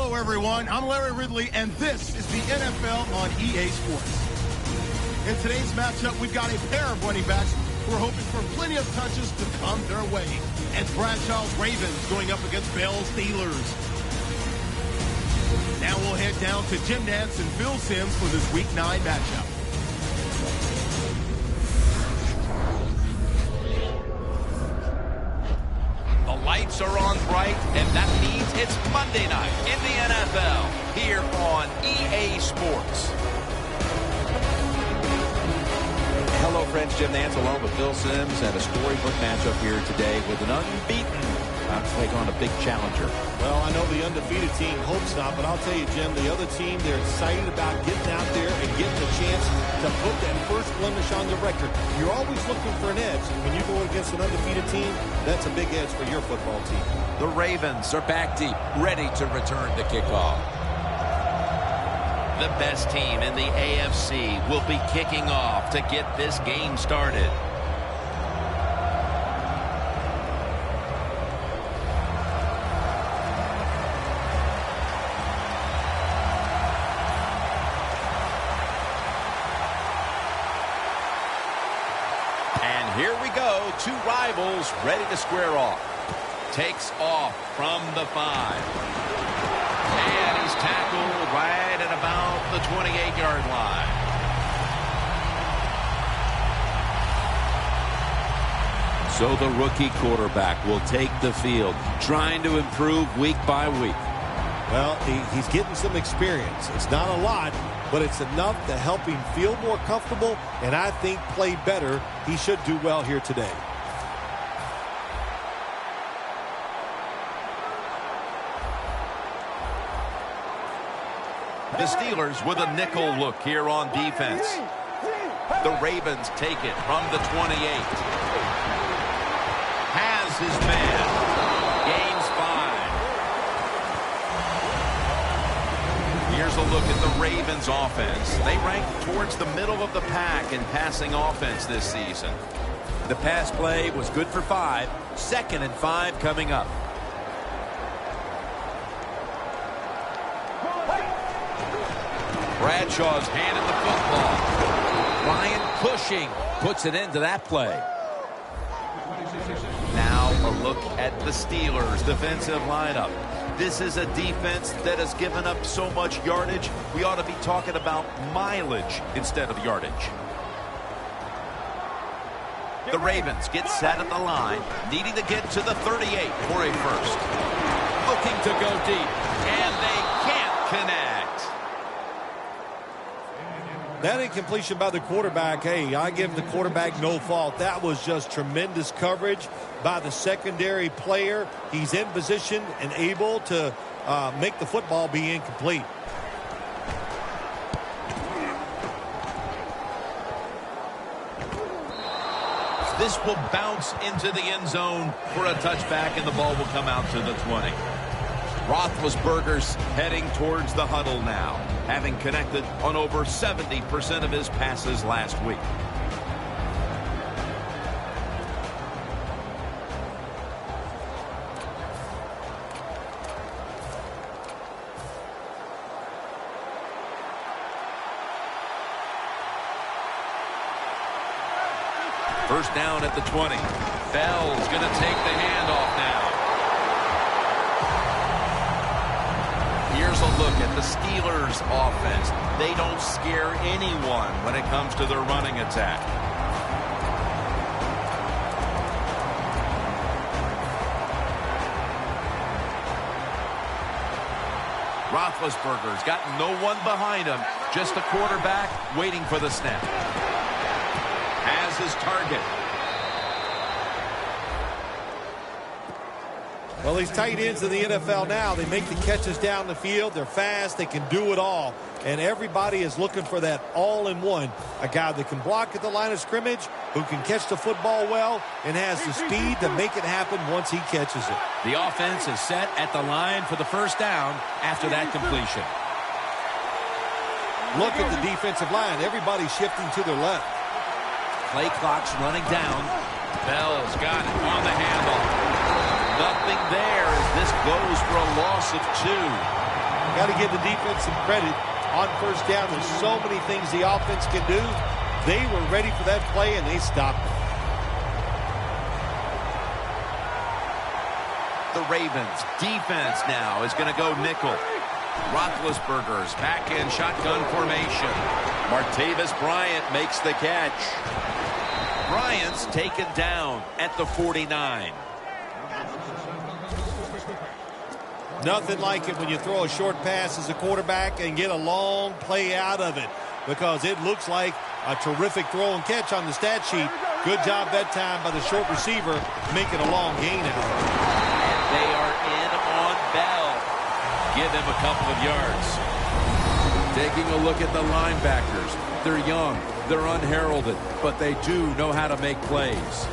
Hello, everyone. I'm Larry Ridley, and this is the NFL on EA Sports. In today's matchup, we've got a pair of running backs who are hoping for plenty of touches to come their way. It's Bradshaw's Ravens going up against Bell's Steelers. Now we'll head down to Jim Nantz and Phil Simms for this Week 9 matchup. The lights are on bright, and that means it's Monday night in the NFL here on EA Sports. Hello, friends. Jim Nantz along with Phil Simms, and a storybook matchup here today with an unbeaten take on a big challenger. Well, I know the undefeated team hopes not, but I'll tell you, Jim, the other team, they're excited about getting out there and getting a chance to put that first blemish on the record. You're always looking for an edge. When you go against an undefeated team, that's a big edge for your football team. The Ravens are back deep, ready to return the kickoff. The best team in the AFC will be kicking off to get this game started. And here we go, two rivals ready to square off. Takes off from the 5. And he's tackled right at about the 28-yard line. So the rookie quarterback will take the field, trying to improve week by week. Well, he's getting some experience. It's not a lot, but it's enough to help him feel more comfortable and I think play better. He should do well here today. The Steelers with a nickel look here on defense. The Ravens take it from the 28. Has his man. Gains 5. Here's a look at the Ravens offense. They rank towards the middle of the pack in passing offense this season. The pass play was good for 5. 2nd and 5 coming up. Bradshaw's handed the football. Ryan Cushing puts it into that play. Now a look at the Steelers' defensive lineup. This is a defense that has given up so much yardage. We ought to be talking about mileage instead of yardage. The Ravens get set at the line, needing to get to the 38 for a first. Looking to go deep, and they can't connect. That incompletion by the quarterback, hey, I give the quarterback no fault. That was just tremendous coverage by the secondary player. He's in position and able to make the football be incomplete. This will bounce into the end zone for a touchback, and the ball will come out to the 20. Roethlisberger's heading towards the huddle now, having connected on over 70% of his passes last week. First down at the 20. Bell's going to take the handoff now. Here's a look at the Steelers' offense. They don't scare anyone when it comes to their running attack. Roethlisberger's got no one behind him, just the quarterback waiting for the snap. Has his target. Well, these tight ends in the NFL now, they make the catches down the field. They're fast. They can do it all. And everybody is looking for that all-in-one. A guy that can block at the line of scrimmage, who can catch the football well, and has the speed to make it happen once he catches it. The offense is set at the line for the first down after that completion. Look at the defensive line. Everybody's shifting to their left. Play clock's running down. Bell's got it on the handle. Nothing there as this goes for a loss of 2. Got to give the defense some credit on first down. There's so many things the offense can do. They were ready for that play, and they stopped it. The Ravens defense now is going to go nickel. Roethlisberger's back in shotgun formation. Martavis Bryant makes the catch. Bryant's taken down at the 49. Nothing like it when you throw a short pass as a quarterback and get a long play out of it, because it looks like a terrific throw and catch on the stat sheet. Good job that time by the short receiver making a long gain out of it. And they are in on Bell. Give him a couple of yards. Taking a look at the linebackers. They're young, they're unheralded, but they do know how to make plays.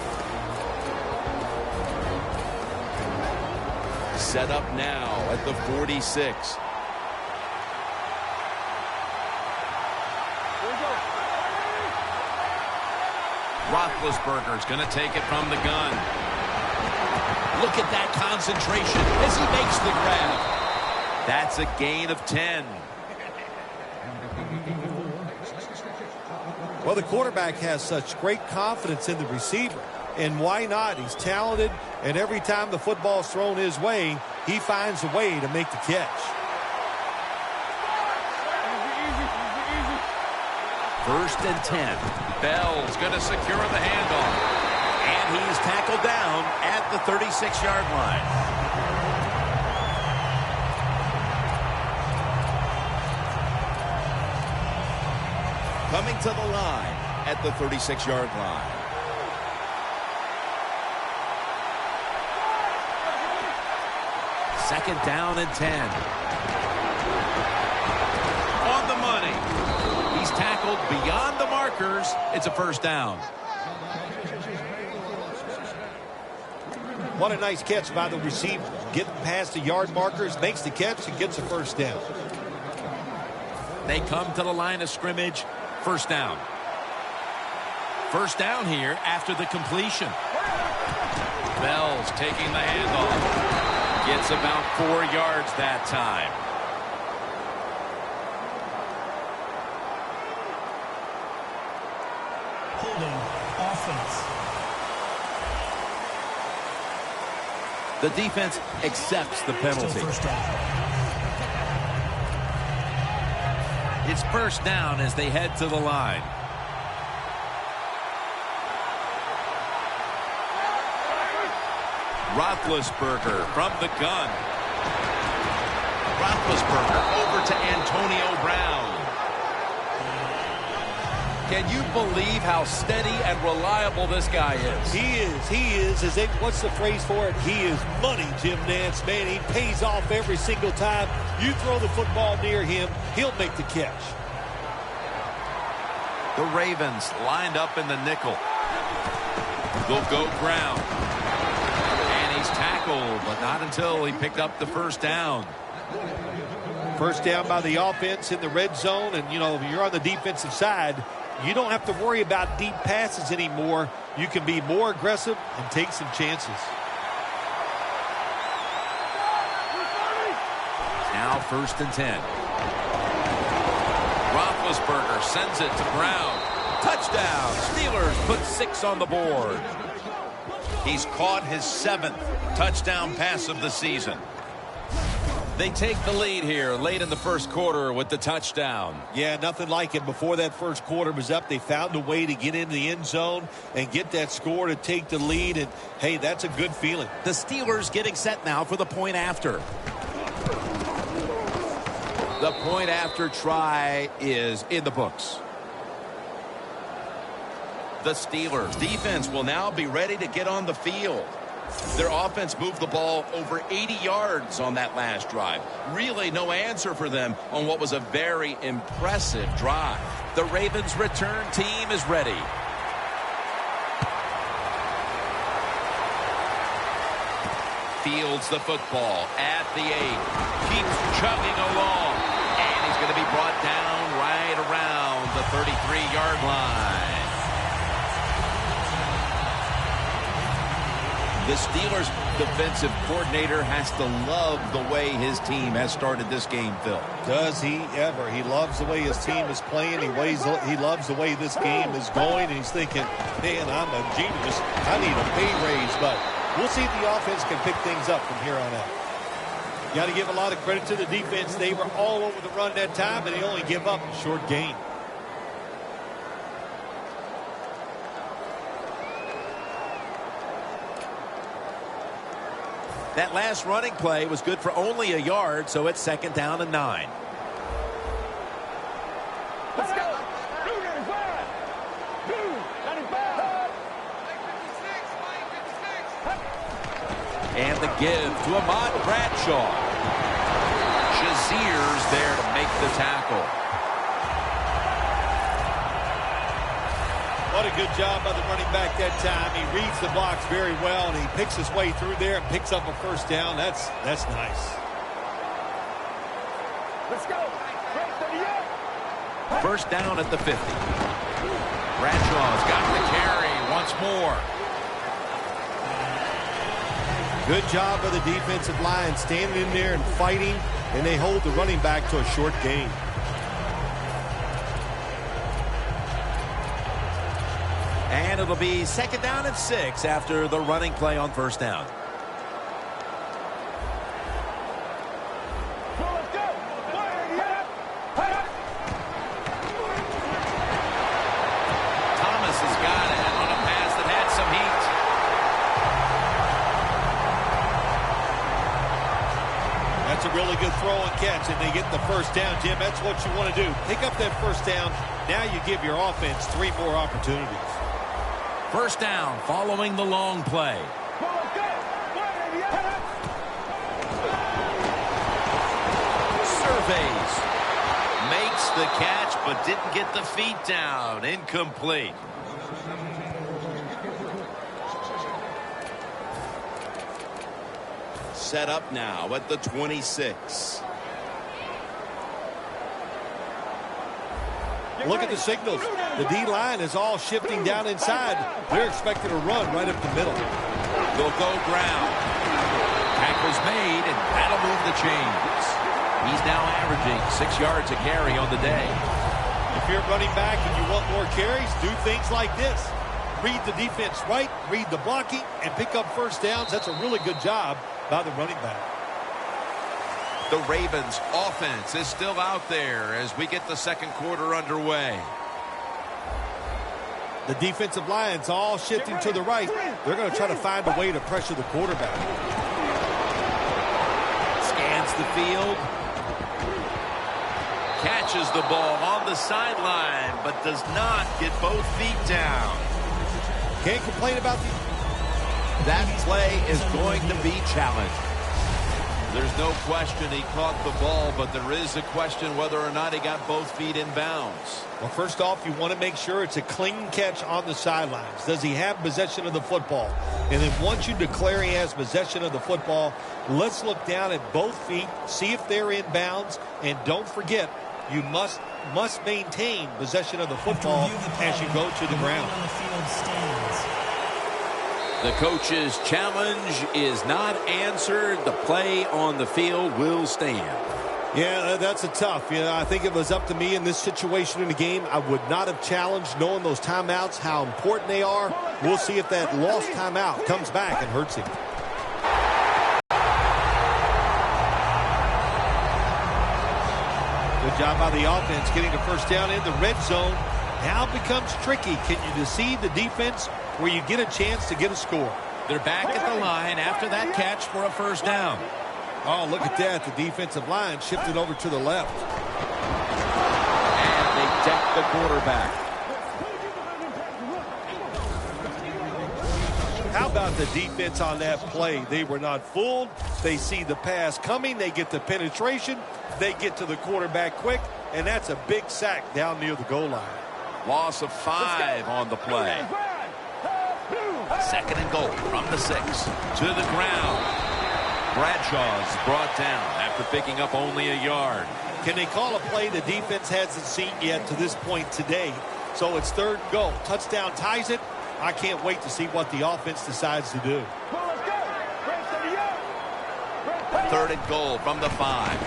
Set up now at the 46. Roethlisberger's going to take it from the gun. Look at that concentration as he makes the grab. That's a gain of 10. Well, the quarterback has such great confidence in the receiver. And why not? He's talented, and every time the football's thrown his way, he finds a way to make the catch. First and 10. Bell's going to secure the handoff. And he's tackled down at the 36-yard line. Coming to the line at the 36-yard line. Second down and 10. On the money. He's tackled beyond the markers. It's a first down. What a nice catch by the receiver. Getting past the yard markers, makes the catch, and gets a first down. They come to the line of scrimmage. First down. First down here after the completion. Bell's taking the handoff. Gets about 4 yards that time. Holding offense. The defense accepts the penalty. It's first down as they head to the line. Roethlisberger from the gun. Roethlisberger over to Antonio Brown. Can you believe how steady and reliable this guy is? He is. What's the phrase for it? He is money, Jim Nance. Man, he pays off every single time. You throw the football near him, he'll make the catch. The Ravens lined up in the nickel. They'll go ground. And he's tackled, but not until he picked up the first down. First down by the offense in the red zone, and, you know, if you're on the defensive side, you don't have to worry about deep passes anymore. You can be more aggressive and take some chances. Now first and 10. Roethlisberger sends it to Brown. Touchdown. Steelers put 6 on the board. He's caught his 7th touchdown pass of the season. They take the lead here late in the first quarter with the touchdown. Yeah, nothing like it. Before that first quarter was up, they found a way to get into the end zone and get that score to take the lead. And, hey, that's a good feeling. The Steelers getting set now for the point after. The point after try is in the books. The Steelers defense will now be ready to get on the field. Their offense moved the ball over 80 yards on that last drive. Really no answer for them on what was a very impressive drive. The Ravens return team is ready. Fields the football at the 8. Keeps chugging along. And he's going to be brought down right around the 33-yard line. The Steelers defensive coordinator has to love the way his team has started this game, Phil. Does he ever? He loves the way his team is playing. He loves the way this game is going. And he's thinking, man, I'm a genius. I need a pay raise. But we'll see if the offense can pick things up from here on out. Got to give a lot of credit to the defense. They were all over the run that time, and they only give up a short gain. That last running play was good for only a yard, so it's 2nd down and 9. Let's go. And the give to Ahmad Bradshaw. Shazier's there to make the tackle. What a good job by the running back that time. He reads the blocks very well, and he picks his way through there and picks up a 1st down. That's nice. Let's go. 1st down at the 50. Bradshaw's got the carry once more. Good job by the defensive line standing in there and fighting, and they hold the running back to a short gain. And it'll be 2nd down and 6 after the running play on 1st down. Thomas has got it on a pass that had some heat. That's a really good throw and catch, and they get the 1st down, Jim. That's what you want to do. Pick up that 1st down. Now you give your offense 3 more opportunities. 1st down following the long play. Surveys. Makes the catch but didn't get the feet down. Incomplete. Set up now at the 26. Look at the signals. The D-line is all shifting down inside. They're expecting to run right up the middle. They'll go ground. Tackle's made, and that'll move the chains. He's now averaging 6 yards a carry on the day. If you're running back and you want more carries, do things like this. Read the defense right, read the blocking, and pick up 1st downs. That's a really good job by the running back. The Ravens offense is still out there as we get the 2nd quarter underway. The defensive line's all shifting to the right. They're going to try to find a way to pressure the quarterback. Scans the field. Catches the ball on the sideline, but does not get both feet down. Can't complain about that play is going to be challenged. There's no question he caught the ball, but there is a question whether or not he got both feet in bounds. Well, first off, you want to make sure it's a clean catch on the sidelines. Does he have possession of the football? And then once you declare he has possession of the football, let's look down at both feet, see if they're in bounds, and don't forget, you must maintain possession of the football as you go to the ground. The coach's challenge is not answered. The play on the field will stand. Yeah, that's a tough. I think if it was up to me in this situation in the game, I would not have challenged, knowing those timeouts, how important they are. We'll see if that lost timeout comes back and hurts him. Good job by the offense getting the 1st down in the red zone. Now it becomes tricky. Can you deceive the defense where you get a chance to get a score? They're back at the line after that catch for a 1st down. Oh, look at that. The defensive line shifted over to the left. And they deck the quarterback. How about the defense on that play? They were not fooled. They see the pass coming. They get the penetration. They get to the quarterback quick. And that's a big sack down near the goal line. Loss of 5 on the play. 2nd and goal from the 6. To the ground. Bradshaw's brought down after picking up only a yard. Can they call a play the defense hasn't seen yet to this point today? So it's 3rd and goal. Touchdown ties it. I can't wait to see what the offense decides to do. 3rd and goal from the 5.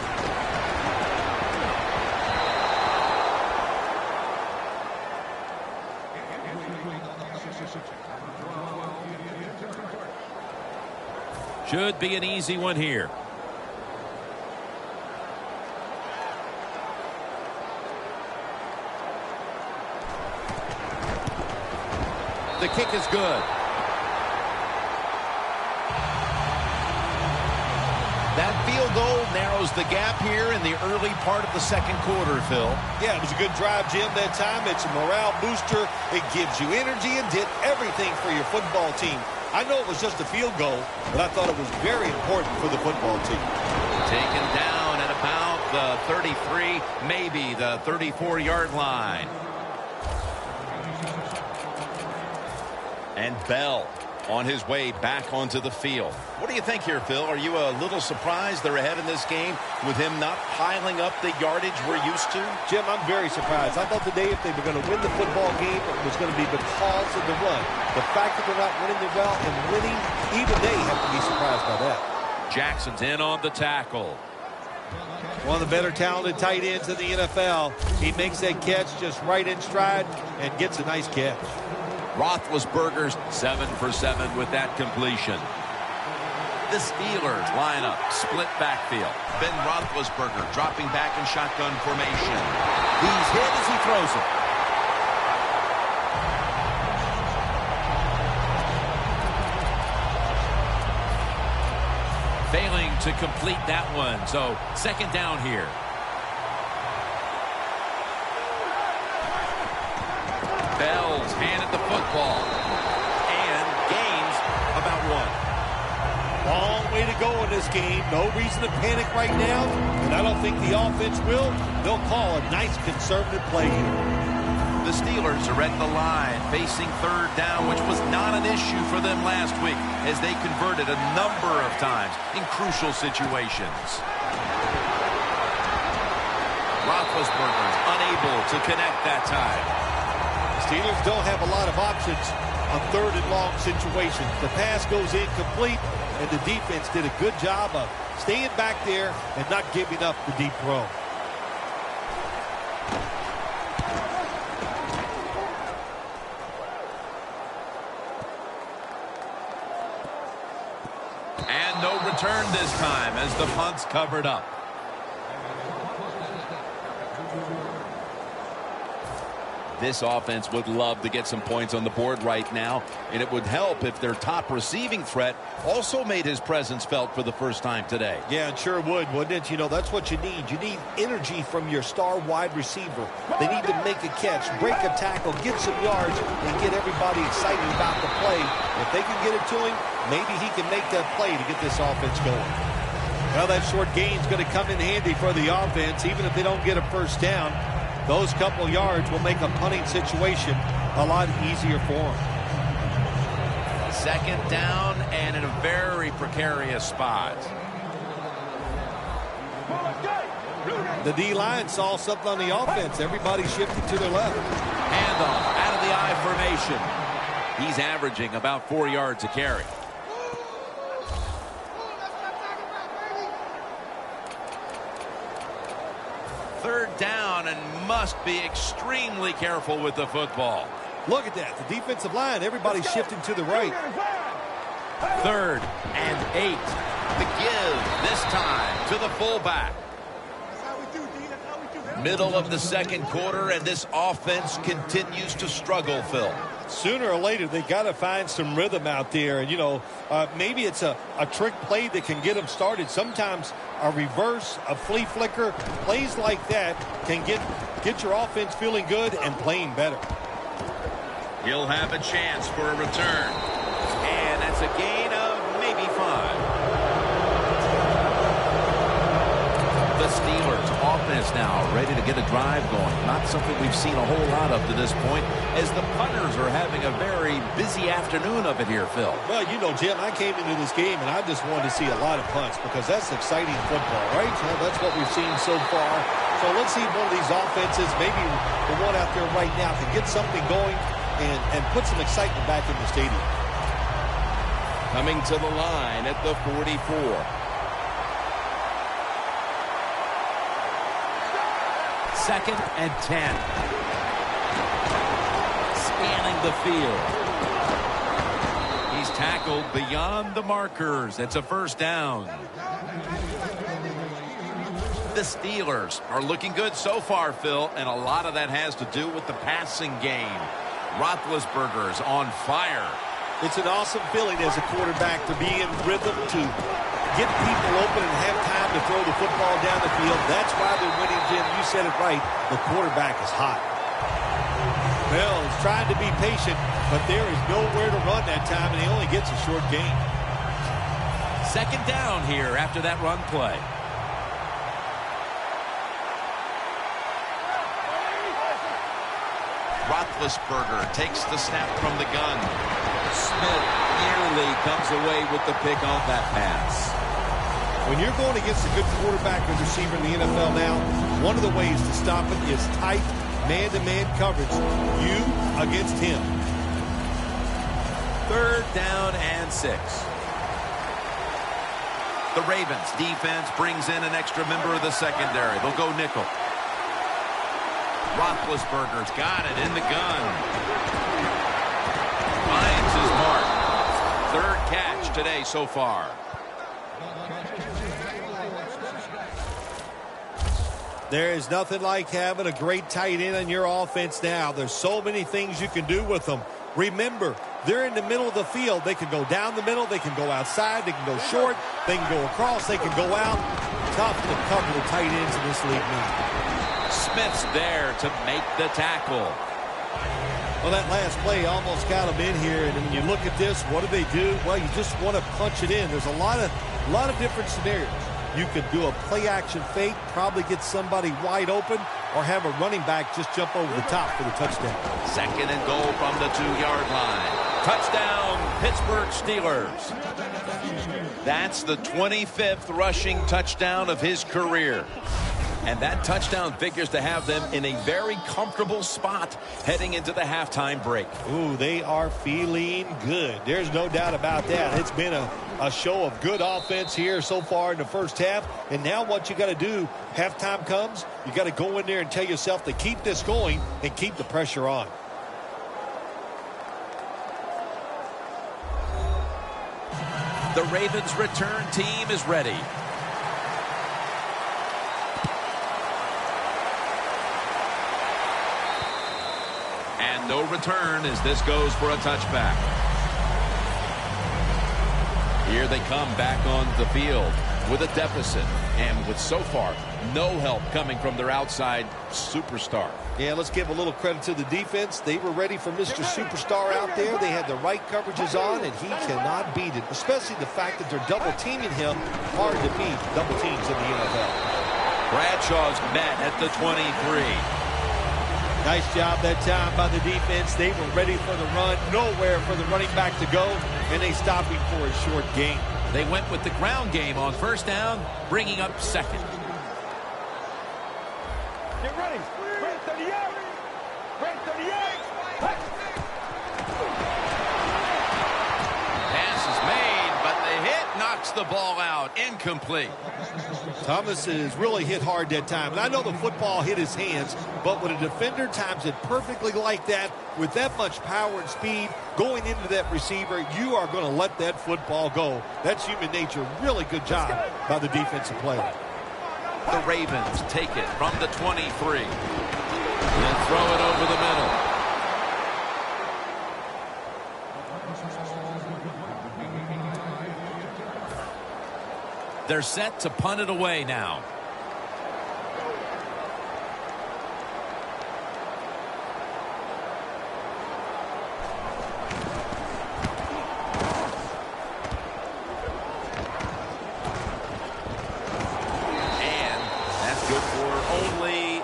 Should be an easy one here. The kick is good. That field goal narrows the gap here in the early part of the 2nd quarter, Phil. Yeah, it was a good drive, Jim, that time. It's a morale booster. It gives you energy and did everything for your football team. I know it was just a field goal, but I thought it was very important for the football team. Taken down at about the 33, maybe the 34-yard line. And Bell on his way back onto the field. What do you think here, Phil? Are you a little surprised they're ahead in this game with him not piling up the yardage we're used to? Jim, I'm very surprised. I thought today if they were going to win the football game, it was going to be because of the run. The fact that they're not running the well and winning, even they have to be surprised by that. Jackson's in on the tackle. One of the better talented tight ends in the NFL. He makes that catch just right in stride and gets a nice catch. Roethlisberger's 7 for 7 with that completion. The Steelers line up, split backfield. Ben Roethlisberger dropping back in shotgun formation. He's hit as he throws it. Failing to complete that one, so 2nd down here. Bell's handed the football and gains about 1. Long way to go in this game. No reason to panic right now, and I don't think the offense will. They'll call a nice conservative play here. The Steelers are at the line facing 3rd down, which was not an issue for them last week as they converted a number of times in crucial situations. Roethlisberger's unable to connect that time. Steelers don't have a lot of options on 3rd and long situations. The pass goes incomplete, and the defense did a good job of staying back there and not giving up the deep throw. And no return this time as the punt's covered up. This offense would love to get some points on the board right now, and it would help if their top receiving threat also made his presence felt for the first time today. Yeah, it sure would, wouldn't it? You know, that's what you need. You need energy from your star wide receiver. They need to make a catch, break a tackle, get some yards, and get everybody excited about the play. If they can get it to him, maybe he can make that play to get this offense going. Well, that short gain's going to come in handy for the offense, even if they don't get a first down. Those couple yards will make a punting situation a lot easier for them. 2nd down and in a very precarious spot. The D-line saw something on the offense. Everybody shifted to their left. Handoff out of the I formation. He's averaging about 4 yards a carry. Third down and must be extremely careful with the football. Look at that. The defensive line, everybody's shifting to the right. 3rd and 8. The give this time to the fullback. Middle of the 2nd quarter, and this offense continues to struggle, Phil. Sooner or later, they got to find some rhythm out there. And, you know, maybe it's a trick play that can get them started. Sometimes a reverse, a flea flicker, plays like that can get your offense feeling good and playing better. He'll have a chance for a return. And that's a gain of maybe 5. The Steelers offense now ready to get a drive going. Not something we've seen a whole lot of to this point as the punters are having a very busy afternoon of it here, Phil. Well, you know, Jim, I came into this game and I just wanted to see a lot of punts because that's exciting football, right? That's what we've seen so far. So let's see if one of these offenses, maybe the one out there right now, can get something going and put some excitement back in the stadium. Coming to the line at the 44. 2nd and 10. Scanning the field. He's tackled beyond the markers. It's a first down. The Steelers are looking good so far, Phil, and a lot of that has to do with the passing game. Roethlisberger's on fire. It's an awesome feeling as a quarterback to be in rhythm, to get people open and have time to throw the football down the field. That's why they're winning, Jim. You said it right. The quarterback is hot. Bell is trying to be patient, but there is nowhere to run that time, and he only gets a short gain. 2nd down here after that run play. Roethlisberger takes the snap from the gun. Smith nearly comes away with the pick on that pass. When you're going against a good quarterback and receiver in the NFL now, one of the ways to stop it is tight man-to-man coverage. You against him. 3rd down and 6. The Ravens defense brings in an extra member of the secondary. They'll go nickel. Roethlisberger's got it in the gun. Finds his mark. 3rd catch today so far. There is nothing like having a great tight end on your offense now. There's so many things you can do with them. Remember, they're in the middle of the field. They can go down the middle. They can go outside. They can go short. They can go across. They can go out. Tough to cover the tight ends in this league now. Smith's there to make the tackle. Well, that last play almost got them in here. And when you look at this, what do they do? Well, you just want to punch it in. There's a lot of different scenarios. You could do a play-action fake, probably get somebody wide open, or have a running back just jump over the top for the touchdown. 2nd and goal from the 2-yard line. Touchdown, Pittsburgh Steelers. That's the 25th rushing touchdown of his career. And that touchdown figures to have them in a very comfortable spot heading into the halftime break. Ooh, they are feeling good. There's no doubt about that. It's been a show of good offense here so far in the first half. And now what you got to do, halftime comes, you got to go in there and tell yourself to keep this going and keep the pressure on. The Ravens return team is ready. And no return as this goes for a touchback. Here they come back on the field with a deficit and with so far no help coming from their outside superstar. Yeah, let's give a little credit to the defense. They were ready for Mr. Superstar out there. They had the right coverages on, and he cannot beat it, especially the fact that they're double-teaming him. Hard to beat double teams in the NFL. Bradshaw's met at the 23. Nice job that time by the defense. They were ready for the run, nowhere for the running back to go, and they stopped him for a short gain. They went with the ground game on 1st down, bringing up 2nd. Get ready. Red 38. Red 38. Pass is made, but the hit knocks the ball out. Incomplete. Thomas is really hit hard that time. And I know the football hit his hands, but when a defender times it perfectly like that, with that much power and speed going into that receiver, you are going to let that football go. That's human nature. Really good job by the defensive player. The Ravens take it from the 23 and throw it over the middle. They're set to punt it away now.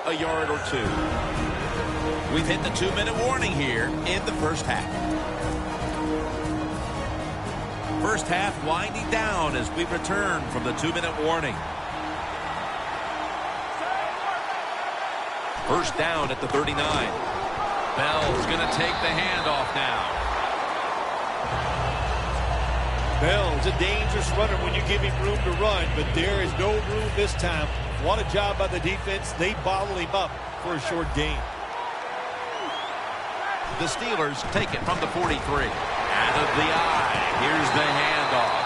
A yard or two. We've hit the 2-minute warning here in the first half. First half winding down as we return from the 2-minute warning. First down at the 39. Bell's going to take the handoff now. Bell's a dangerous runner when you give him room to run, but there is no room this time. What a job by the defense. They bottle him up. for a short gain. The Steelers take it from the 43. Out of the eye. Here's the handoff.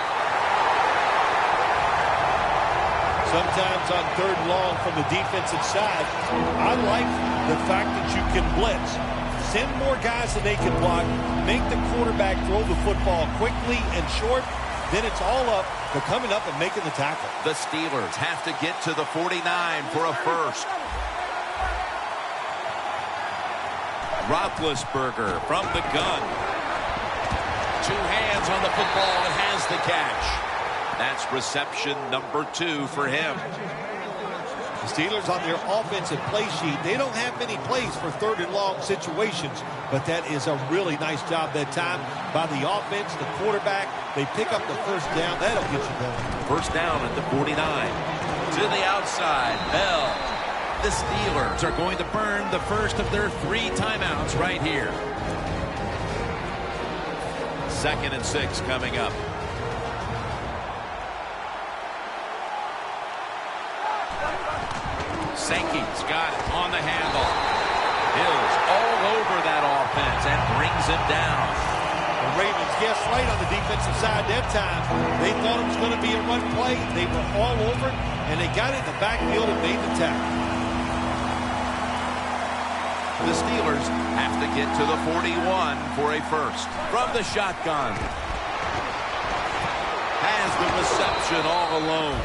Sometimes on 3rd and long from the defensive side, I like the fact that you can blitz. Send more guys than they can block. Make the quarterback throw the football quickly and short. Then it's all up to coming up and making the tackle. The Steelers have to get to the 49 for a first. Roethlisberger from the gun. 2 hands on the football and has the catch. That's reception number 2 for him. The Steelers on their offensive play sheet, they don't have many plays for 3rd and long situations, but that is a really nice job that time by the offense, the quarterback. They pick up the first down. That'll get you going. First down at the 49. To the outside, Bell. The Steelers are going to burn the first of their 3 timeouts right here. 2nd and 6 coming up. Sankey's got it on the handoff. Hill's all over that offense and brings him down. The Ravens guessed right on the defensive side that time. They thought it was going to be a run play. They were all over it, and they got it in the backfield and made the tackle. The Steelers have to get to the 41 for a first. From the shotgun. Has the reception all alone.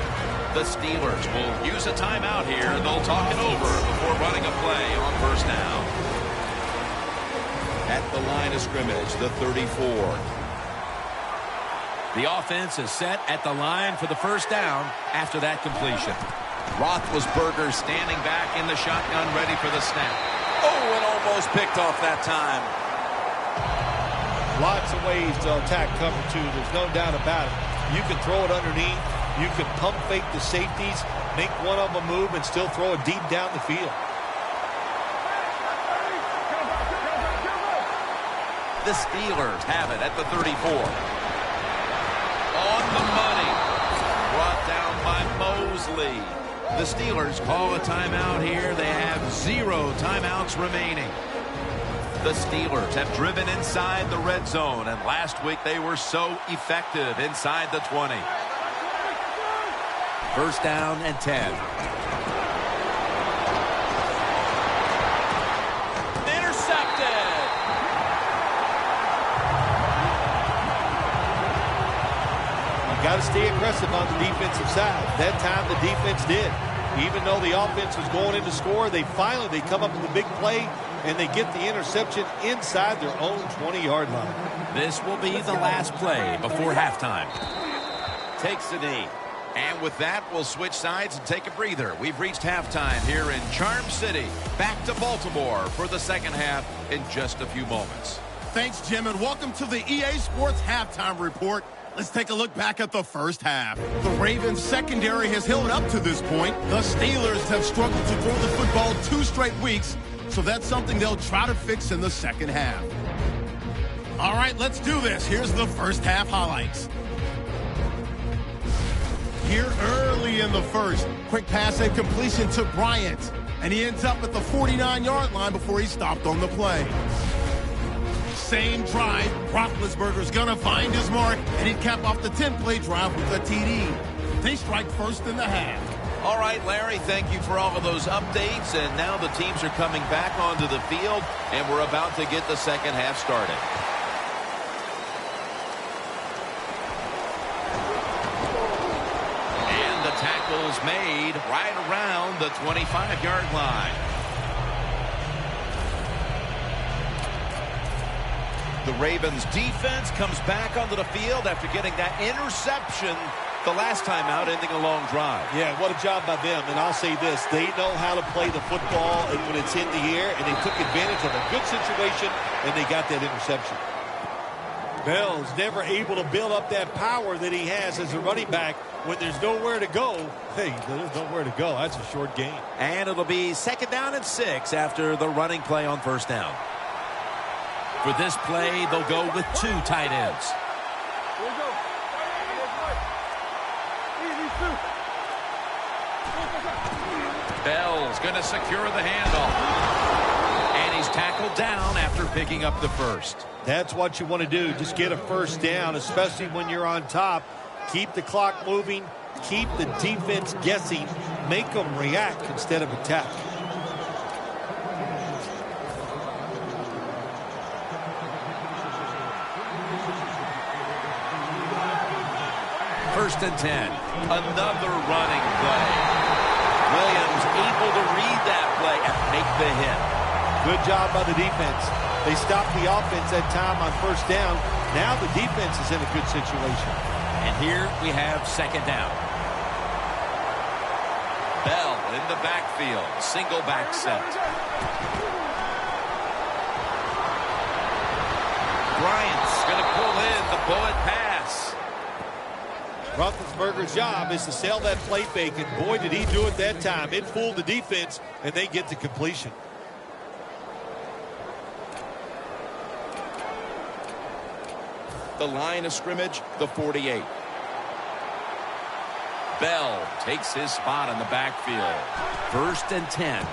The Steelers will use a timeout here. They'll talk it over before running a play on first down. At the line of scrimmage, the 34. The offense is set at the line for the first down after that completion. Roethlisberger standing back in the shotgun, ready for the snap. Oh, and almost picked off that time. Lots of ways to attack cover 2. There's no doubt about it. You can throw it underneath. You can pump fake the safeties, make one of them move, and still throw it deep down the field. The Steelers have it at the 34. On the money. Brought down by Mosley. The Steelers call a timeout here. They have 0 timeouts remaining. The Steelers have driven inside the red zone, and last week they were so effective inside the 20. First down and 10. Intercepted. You got to stay aggressive on the defensive side. That time the defense did. Even though the offense was going in to score, they come up with a big play, and they get the interception inside their own 20-yard line. This will be the last play before halftime. Takes the knee. And with that, we'll switch sides and take a breather. We've reached halftime here in Charm City. Back to Baltimore for the second half in just a few moments. Thanks, Jim, and welcome to the EA Sports Halftime Report. Let's take a look back at the first half. The Ravens secondary has held up to this point. The Steelers have struggled to throw the football 2 straight weeks, so that's something they'll try to fix in the second half. All right, let's do this. Here's the first half highlights. Here early in the first, quick pass and completion to Bryant, and he ends up at the 49-yard line before he stopped on the play. Same drive, Roethlisberger's gonna find his mark, and he'd cap off the 10-play drive with a TD. They strike first in the half. All right, Larry, thank you for all of those updates, and now the teams are coming back onto the field, and we're about to get the second half started. And the tackle's made right around the 25-yard line. The Ravens defense comes back onto the field after getting that interception the last time out, ending a long drive. Yeah, what a job by them. And I'll say this, they know how to play the football and when it's in the air, and they took advantage of a good situation, and they got that interception. Bell's never able to build up that power that he has as a running back when there's nowhere to go. Hey, there's nowhere to go. That's a short gain. And it'll be 2nd down and 6 after the running play on first down. For this play, they'll go with 2 tight ends. Bell's going to secure the handoff. And he's tackled down after picking up the first. That's what you want to do. Just get a first down, especially when you're on top. Keep the clock moving. Keep the defense guessing. Make them react instead of attack. First and 10. Another running play. Williams able to read that play and make the hit. Good job by the defense. They stopped the offense that time on first down. Now the defense is in a good situation. And here we have second down. Bell in the backfield. Single back set. Bryant's going to pull in the bullet pass. Roethlisberger's job is to sell that play fake, and boy, did he do it that time. It fooled the defense, and they get the completion. The line of scrimmage, the 48. Bell takes his spot in the backfield. First and 10.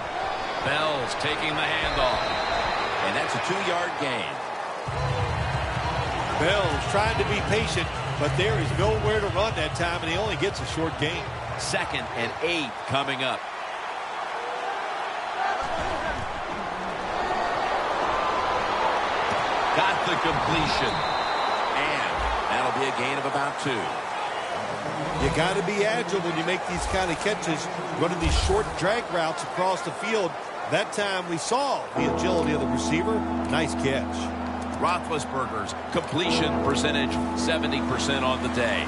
Bell's taking the handoff. And that's a 2-yard gain. Bell's trying to be patient, but there is nowhere to run that time, and he only gets a short gain. Second and 8 coming up. Got the completion. And that'll be a gain of about 2. You got to be agile when you make these kind of catches, running these short drag routes across the field. That time we saw the agility of the receiver. Nice catch. Roethlisberger's completion percentage 70% on the day.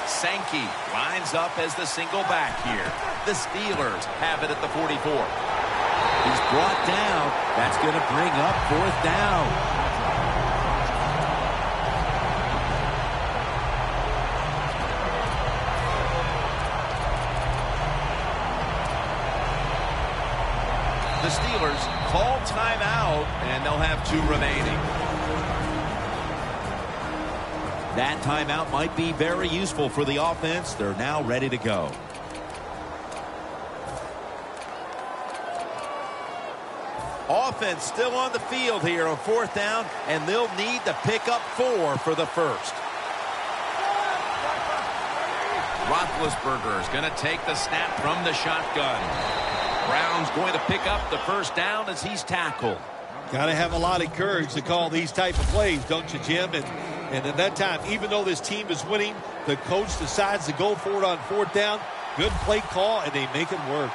Sankey lines up as the single back here. The Steelers have it at the 44. He's brought down. That's going to bring up fourth down. The Steelers call timeout, and they'll have 2 remaining. That timeout might be very useful for the offense. They're now ready to go. Offense still on the field here on fourth down, and they'll need to pick up 4 for the first. Roethlisberger is going to take the snap from the shotgun. Brown's going to pick up the first down as he's tackled. Got to have a lot of courage to call these type of plays, don't you, Jim? And at that time, even though this team is winning, the coach decides to go for it on fourth down. Good play call, and they make it work.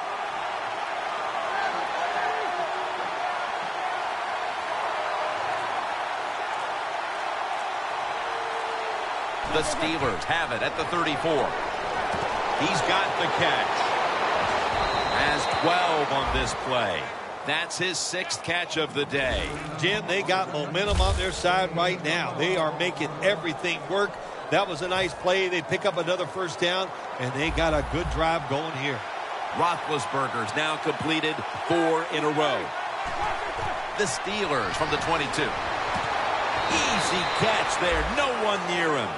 The Steelers have it at the 34. He's got the catch. Has 12 on this play. That's his 6th catch of the day. Jim, they got momentum on their side right now. They are making everything work. That was a nice play. They pick up another first down, and they got a good drive going here. Roethlisberger's now completed 4 in a row. The Steelers from the 22. Easy catch there. No one near him.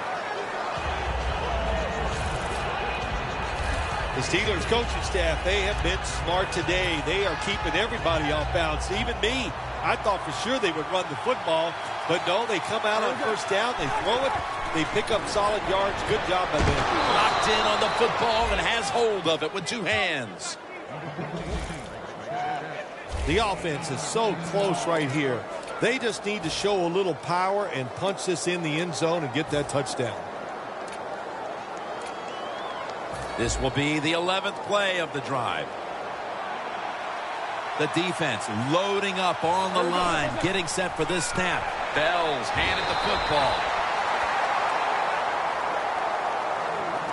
The Steelers coaching staff, they have been smart today. They are keeping everybody off bounds. Even me, I thought for sure they would run the football. But no, they come out on first down. They throw it. They pick up solid yards. Good job by them. Locked in on the football and has hold of it with 2 hands. The offense is so close right here. They just need to show a little power and punch this in the end zone and get that touchdown. This will be the 11th play of the drive. The defense loading up on the line, getting set for this snap. Bell's handed the football.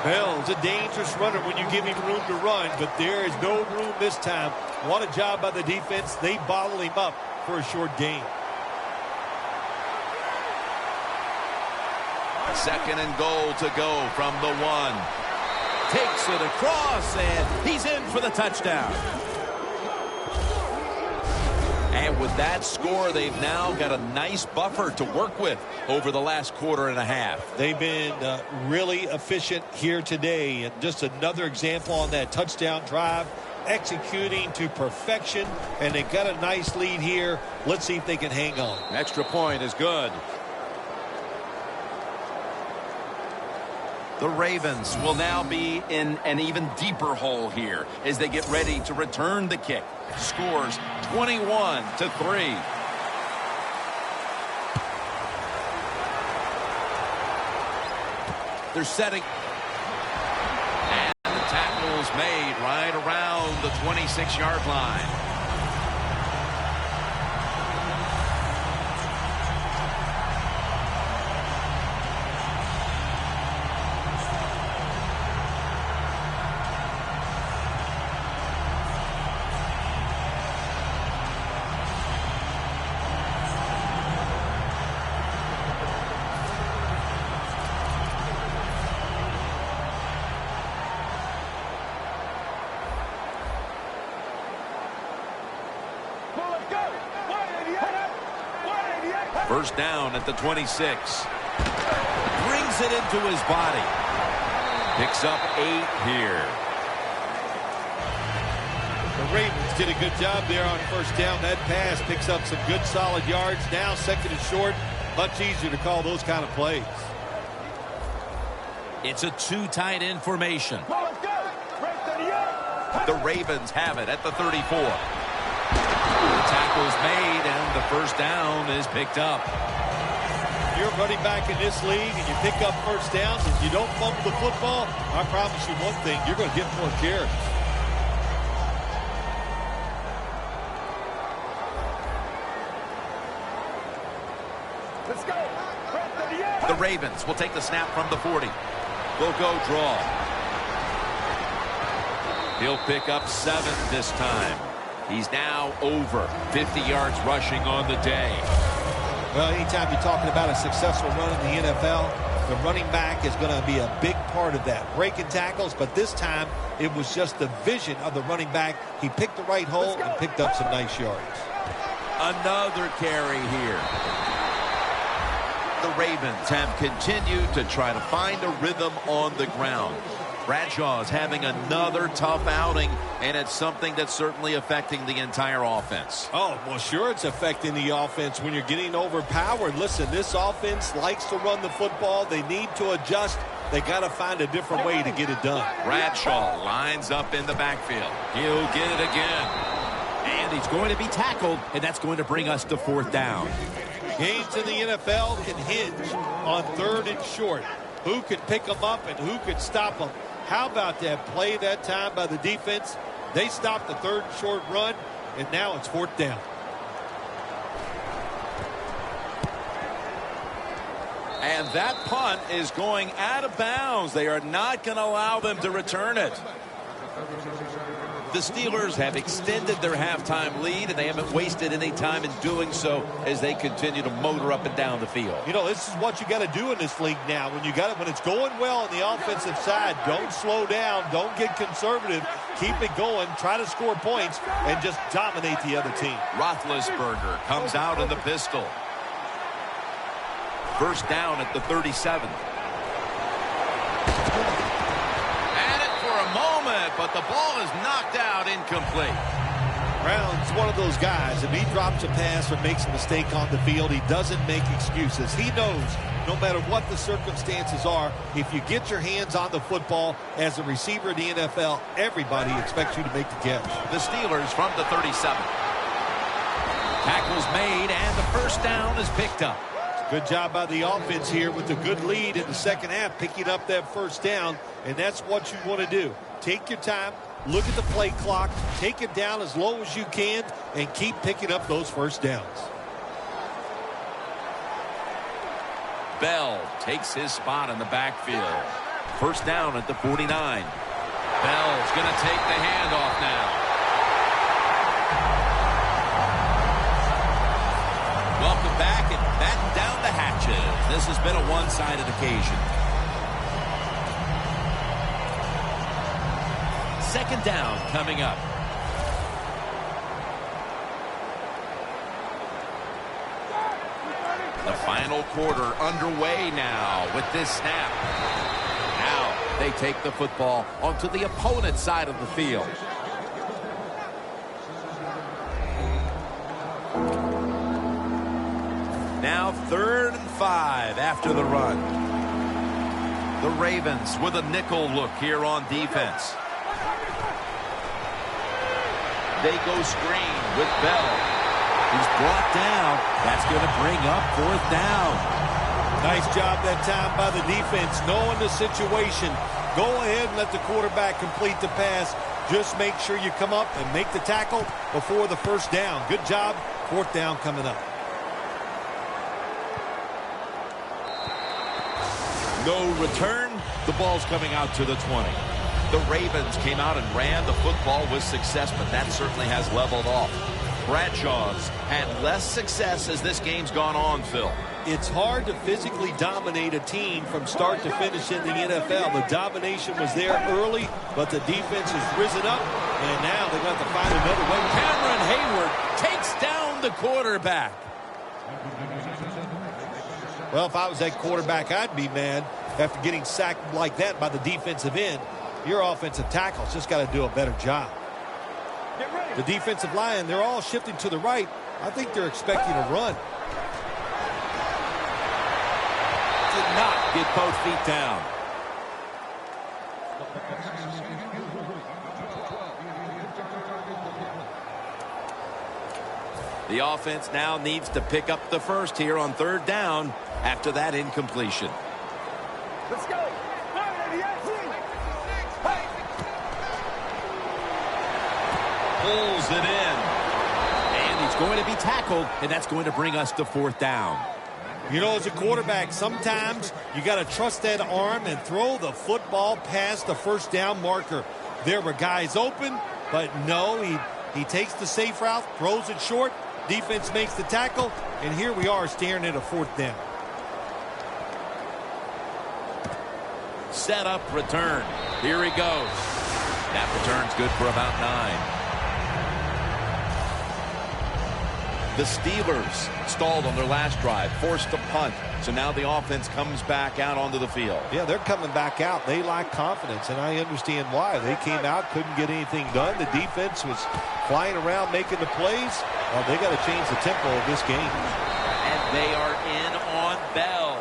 Bell's a dangerous runner when you give him room to run, but there is no room this time. What a job by the defense. They bottle him up for a short gain. Second and goal to go from the 1. Takes it across, and he's in for the touchdown. And with that score, they've now got a nice buffer to work with over the last quarter and a half. They've been really efficient here today. And just another example on that touchdown drive, executing to perfection. And they got a nice lead here. Let's see if they can hang on. Extra point is good. The Ravens will now be in an even deeper hole here as they get ready to return the kick. Scores 21-3. They're setting. And the tackle's made right around the 26-yard line. First down at the 26. Brings it into his body. Picks up 8 here. The Ravens did a good job there on first down. That pass picks up some good solid yards. Now second and short. Much easier to call those kind of plays. It's a 2 tight end formation. The Ravens have it at the 34. The tackle's made, and the first down is picked up. You're running back in this league, and you pick up first downs, and you don't fumble the football, I promise you one thing, you're going to get more carries. Let's go. The Ravens will take the snap from the 40. Will go draw. He'll pick up 7 this time. He's now over 50 yards rushing on the day. Well, anytime you're talking about a successful run in the NFL, the running back is going to be a big part of that. Breaking tackles, but this time it was just the vision of the running back. He picked the right hole and picked up some nice yards. Another carry here. The Ravens have continued to try to find a rhythm on the ground. Bradshaw's having another tough outing, and it's something that's certainly affecting the entire offense. Oh, well, sure it's affecting the offense when you're getting overpowered. Listen, this offense likes to run the football. They need to adjust. They got to find a different way to get it done. Bradshaw lines up in the backfield. He'll get it again. And he's going to be tackled, and that's going to bring us to 4th down. Games in the NFL can hinge on 3rd and short. Who can pick them up and who can stop them? How about that play that time by the defense? They stopped the 3rd and short run, and now it's 4th down. And that punt is going out of bounds. They are not going to allow them to return it. The Steelers have extended their halftime lead, and they haven't wasted any time in doing so as they continue to motor up and down the field. You know, this is what you got to do in this league now. When it's going well on the offensive side, don't slow down, don't get conservative, keep it going, try to score points, and just dominate the other team. Roethlisberger comes out in the pistol. First down at the 37. But the ball is knocked out, incomplete. Brown's one of those guys. If he drops a pass or makes a mistake on the field, he doesn't make excuses. He knows no matter what the circumstances are, if you get your hands on the football as a receiver in the NFL, everybody expects you to make the catch. The Steelers from the 37. Tackle's made, and the first down is picked up. Good job by the offense here with a good lead in the second half, picking up that first down, and that's what you want to do. Take your time, look at the play clock, take it down as low as you can, and keep picking up those first downs. Bell takes his spot in the backfield. First down at the 49. Bell's going to take the handoff now. Welcome back and batten down the hatches. This has been a one-sided occasion. Second down coming up. The final quarter underway now with this snap. Now they take the football onto the opponent's side of the field. Now 3rd and 5 after the run. The Ravens with a nickel look here on defense. They go screen with Bell. He's brought down. That's going to bring up 4th down. Nice job that time by the defense, knowing the situation. Go ahead and let the quarterback complete the pass. Just make sure you come up and make the tackle before the 1st down. Good job. 4th down coming up. No return. The ball's coming out to the 20. The Ravens came out and ran the football with success, but that certainly has leveled off. Bradshaw's had less success as this game's gone on, Phil. It's hard to physically dominate a team from start to finish in the NFL. The domination was there early, but the defense has risen up, and now they're going to have to find another way. Cameron Hayward takes down the quarterback. Well, if I was that quarterback, I'd be mad after getting sacked like that by the defensive end. Your offensive tackle's just got to do a better job. The defensive line, they're all shifting to the right. I think they're expecting a run. Did not get both feet down. The offense now needs to pick up the 1st here on 3rd down after that incompletion. Let's go. Pulls it in. And he's going to be tackled, and that's going to bring us to 4th down. You know, as a quarterback, sometimes you got to trust that arm and throw the football past the 1st down marker. There were guys open, but no, he takes the safe route, throws it short. Defense makes the tackle, and here we are staring at a 4th down. Set up return. Here he goes. That return's good for about 9. The Steelers stalled on their last drive, forced to punt. So now the offense comes back out onto the field. Yeah, they're coming back out. They lack confidence, and I understand why. They came out, couldn't get anything done. The defense was flying around making the plays. Well, they got to change the tempo of this game. And they are in on Bell.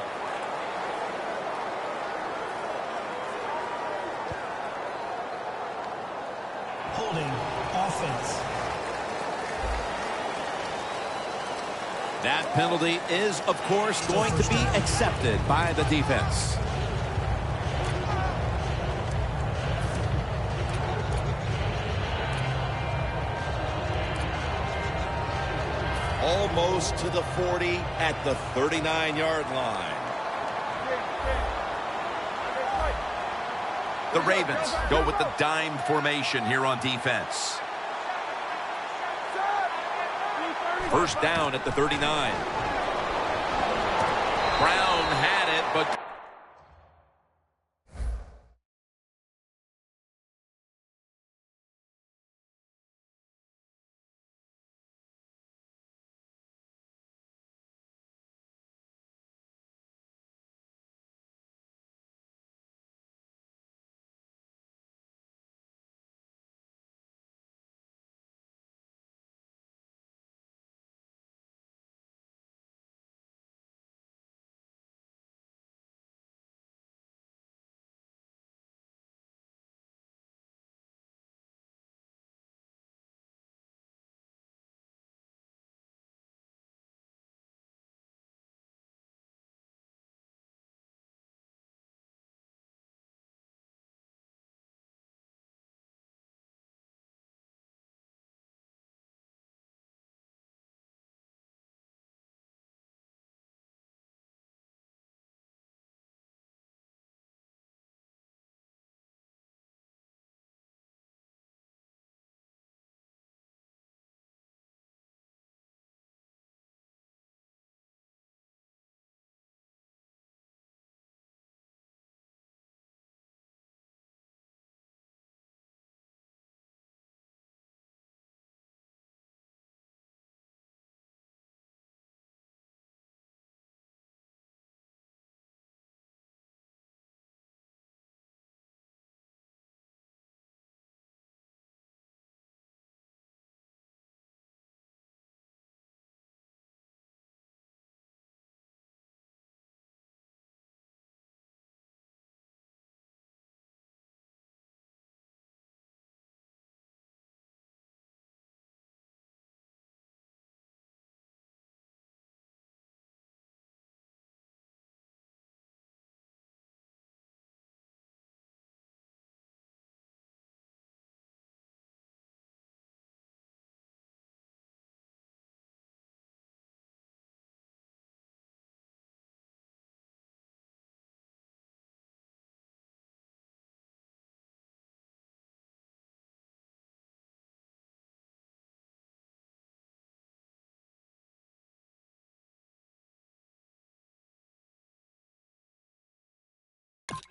Holding offense. That penalty is, of course, going to be accepted by the defense. Almost to the 40 at the 39-yard line. The Ravens go with the dime formation here on defense. 1st down at the 39. Brown had it, but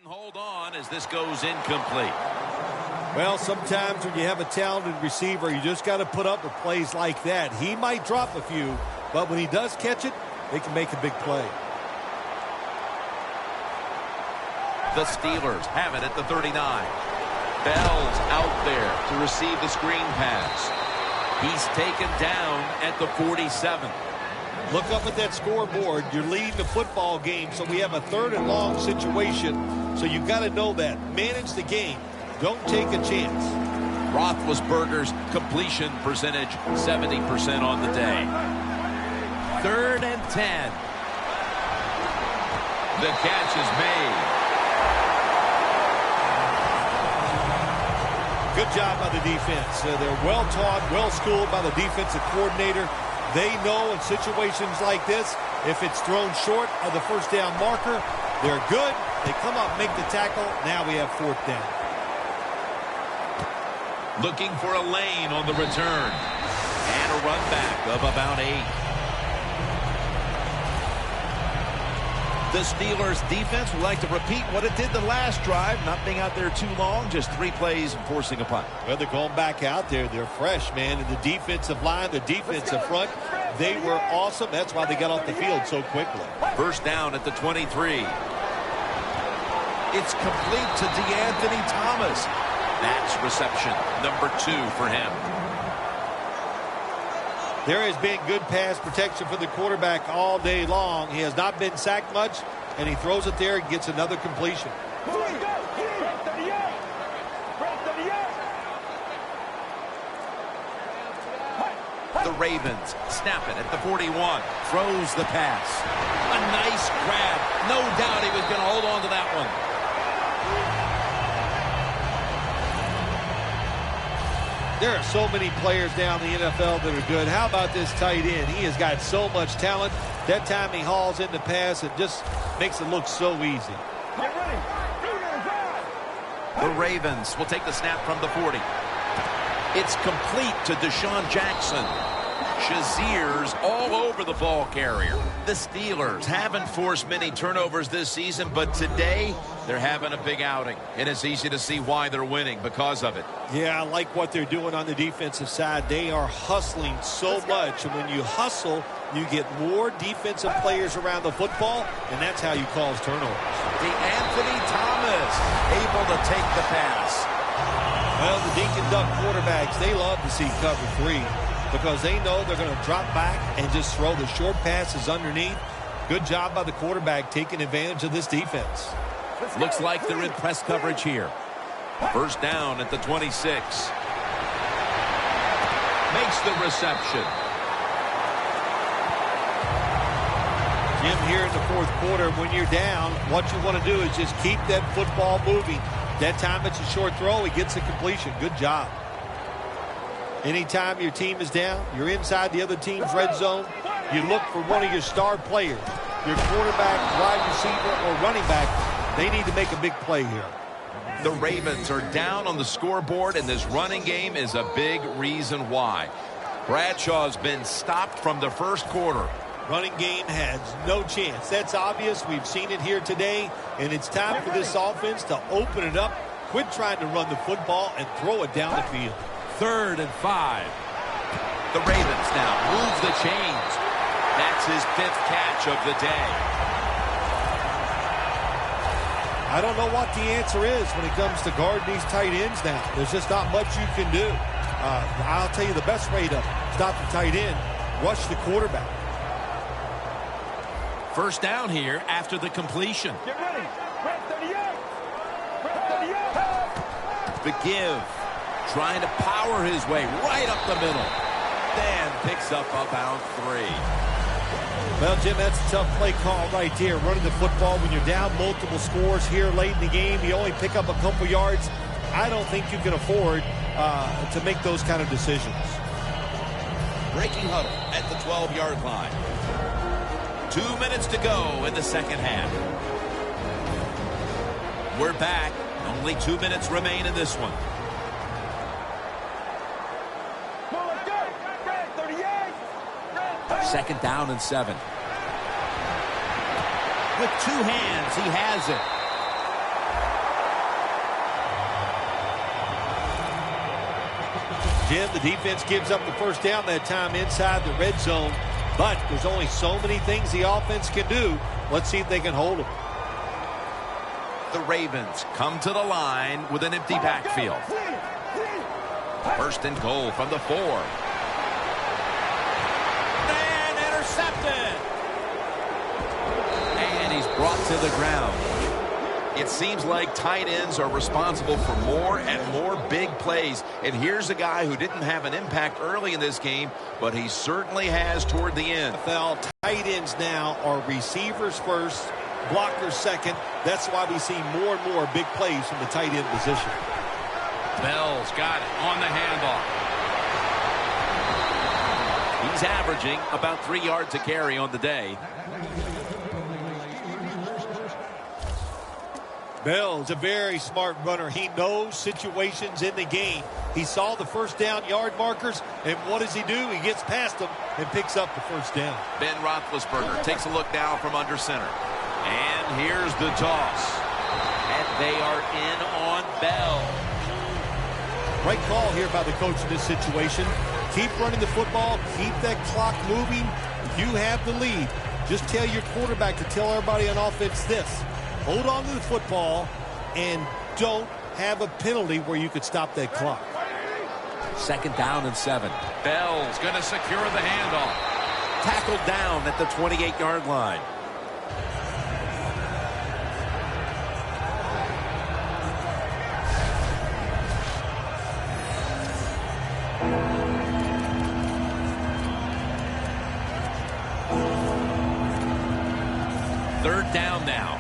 Hold on as this goes incomplete. Well, sometimes when you have a talented receiver, you just got to put up with plays like that. He might drop a few, but when he does catch it, they can make a big play. The Steelers have it at the 39. Bell's out there to receive the screen pass. He's taken down at the 47. Look up at that scoreboard. You're leading the football game, so we have a 3rd and long situation. So you've got to know that. Manage the game. Don't take a chance. Roethlisberger's completion percentage, 70% on the day. 3rd and 10. The catch is made. Good job by the defense. They're well-taught, well-schooled by the defensive coordinator. They know in situations like this, if it's thrown short of the first down marker, they're good. They come up, make the tackle. Now we have 4th down. Looking for a lane on the return. And a run back of about 8. The Steelers defense would like to repeat what it did the last drive, not being out there too long, just 3 plays and forcing a punt. Well, they're going back out there. They're fresh, man. And the defensive line, the defensive front, they were awesome. That's why they got off the field so quickly. First down at the 23. It's complete to DeAnthony Thomas. That's reception number 2 for him. There has been good pass protection for the quarterback all day long. He has not been sacked much, and he throws it there and gets another completion. The Ravens snap it at the 41. Throws the pass. A nice grab. No doubt he was going to hold on to that one. There are so many players down in the NFL that are good. How about this tight end? He has got so much talent. That time he hauls in the pass, it just makes it look so easy. The Ravens will take the snap from the 40. It's complete to Deshaun Jackson. Shazier's all over the ball carrier. The Steelers haven't forced many turnovers this season, but today they're having a big outing. And it's easy to see why they're winning because of it. Yeah, I like what they're doing on the defensive side. They are hustling so much. And when you hustle, you get more defensive players around the football, and that's how you cause turnovers. DeAnthony Thomas able to take the pass. Well, the dink and duck quarterbacks, they love to see cover 3 because they know they're going to drop back and just throw the short passes underneath. Good job by the quarterback taking advantage of this defense. Looks like they're in press coverage here. First down at the 26. Makes the reception. Jim, here in the 4th quarter, when you're down, what you want to do is just keep that football moving. That time it's a short throw. He gets a completion. Good job. Anytime your team is down, you're inside the other team's red zone, you look for one of your star players, your quarterback, wide receiver, or running back. They need to make a big play here. The Ravens are down on the scoreboard, and this running game is a big reason why. Bradshaw's been stopped from the first quarter. Running game has no chance. That's obvious. We've seen it here today, and it's time for this offense to open it up, quit trying to run the football, and throw it down the field. 3rd and 5. The Ravens now move the chains. That's his 5th catch of the day. I don't know what the answer is when it comes to guarding these tight ends now. There's just not much you can do. I'll tell you the best way to stop the tight end, rush the quarterback. First down here after the completion. Get ready. The give. Trying to power his way right up the middle. Then picks up about 3. Well, Jim, that's a tough play call right there. Running the football when you're down multiple scores here late in the game. You only pick up a couple yards. I don't think you can afford to make those kind of decisions. Breaking huddle at the 12-yard line. 2 minutes to go in the second half. We're back. Only 2 minutes remain in this one. Second down and 7. With 2 hands, he has it. Jim, the defense gives up the first down that time inside the red zone, but there's only so many things the offense can do. Let's see if they can hold them. The Ravens come to the line with an empty backfield. First and goal from the 4. And intercepted. And he's brought to the ground. It seems like tight ends are responsible for more and more big plays. And here's a guy who didn't have an impact early in this game, but he certainly has toward the end. NFL tight ends now are receivers first, blockers second. That's why we see more and more big plays from the tight end position. Bell's got it on the handoff. He's averaging about 3 yards a carry on the day. Bell's a very smart runner. He knows situations in the game. He saw the first down yard markers, and what does he do? He gets past them and picks up the first down. Ben Roethlisberger takes a look now from under center. And here's the toss. And they are in on Bell. Right call here by the coach in this situation. Keep running the football. Keep that clock moving. You have the lead. Just tell your quarterback to tell everybody on offense this. Hold on to the football and don't have a penalty where you could stop that clock. 2nd down and 7. Bell's going to secure the handoff. Tackled down at the 28-yard line. Third down now.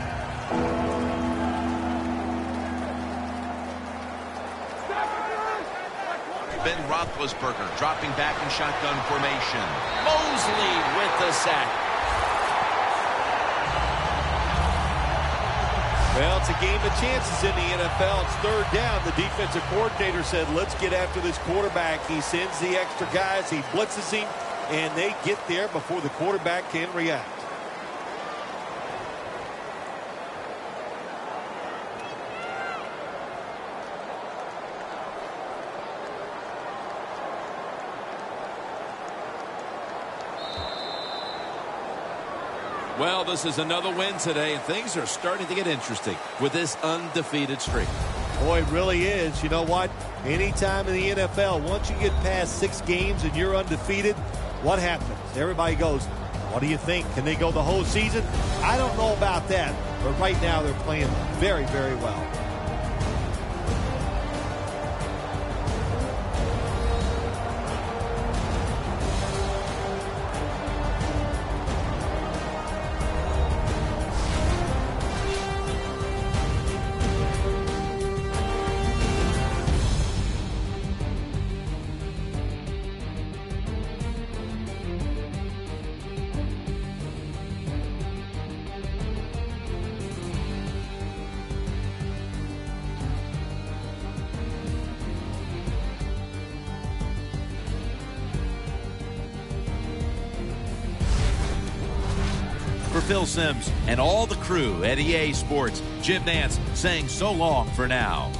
Ben Roethlisberger dropping back in shotgun formation. Mosley with the sack. Well, it's a game of chances in the NFL. It's third down. The defensive coordinator said, let's get after this quarterback. He sends the extra guys. He blitzes him, and they get there before the quarterback can react. Well, this is another win today, and things are starting to get interesting with this undefeated streak. Boy, it really is. You know what? Anytime in the NFL, once you get past 6 games and you're undefeated, what happens? Everybody goes, what do you think? Can they go the whole season? I don't know about that, but right now they're playing very, very well. For Phil Simms and all the crew at EA Sports, Jim Nantz saying so long for now.